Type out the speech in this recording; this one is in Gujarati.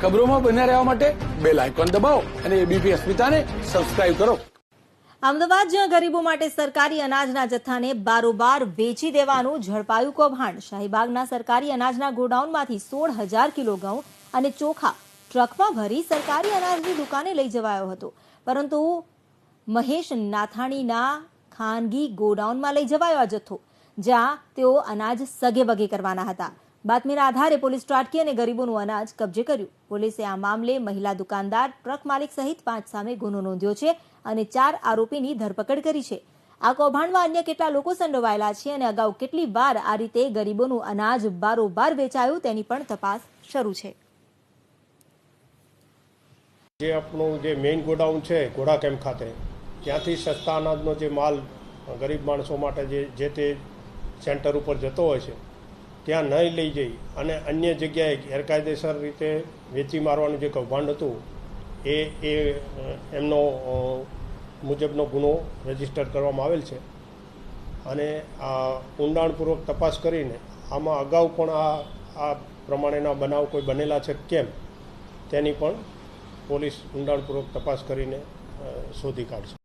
ખબરોમાં બન્યા રહેવા માટે બેલ આઇકોન દબાવો અને એબીપી અસ્મિતાને સબસ્ક્રાઇબ કરો। અમદાવાદ જ્યાં ગરીબો માટે સરકારી અનાજના જથ્થાને બારોબાર વેચી દેવાનું ઝડપાયું કૌભાંડ। શાહીબાગના સરકારી અનાજના ગોડાઉનમાંથી 16,000 કિલો ઘઉં અને ચોખા ટ્રકમાં ભરી સરકારી અનાજની દુકાને લઈ જવાયો હતો, પરંતુ મહેશ નાથાણીના ખાનગી ગોડાઉનમાં લઈ જવાયો આ જથ્થો, જ્યાં તેઓ અનાજ સગે વગે કરવાના હતા। બાતમીના આધારે પોલીસ ત્રાટકી અને ગરીબોનું અનાજ કબજે કર્યું। પોલીસે આ મામલે મહિલા દુકાનદાર, ટ્રક માલિક સહિત 5 સામે ગુનો નોંધ્યો છે અને 4 આરોપીની ધરપકડ કરી છે। આ કૌભાંડમાં અન્ય કેટલા લોકો સંડોવાયેલા છે અને અગાઉ કેટલી વાર આ રીતે ગરીબોનું અનાજ બારોબાર વેચાયું તેની પણ તપાસ શરૂ છે। જે આપણું જે મેઇન ગોડાઉન છે ઘોડા કેમ્પ ખાતે, ત્યાંથી સસ્તા અનાજનો જે માલ ગરીબ માણસો માટે જે તે સેન્ટર ઉપર જતો હોય છે, ત્યાં નહીં લઈ જઈ અને અન્ય જગ્યાએ ગેરકાયદેસર રીતે વેચી મારવાનું જે કૌભાંડ હતું એ એમનો મુજબનો ગુનો રજીસ્ટર કરવામાં આવેલ છે અને ઊંડાણપૂર્વક તપાસ કરીને આમાં અગાઉ પણ આ પ્રમાણેના બનાવ કોઈ બનેલા છે કેમ તેની પણ પોલીસ ઊંડાણપૂર્વક તપાસ કરીને શોધી કાઢશે।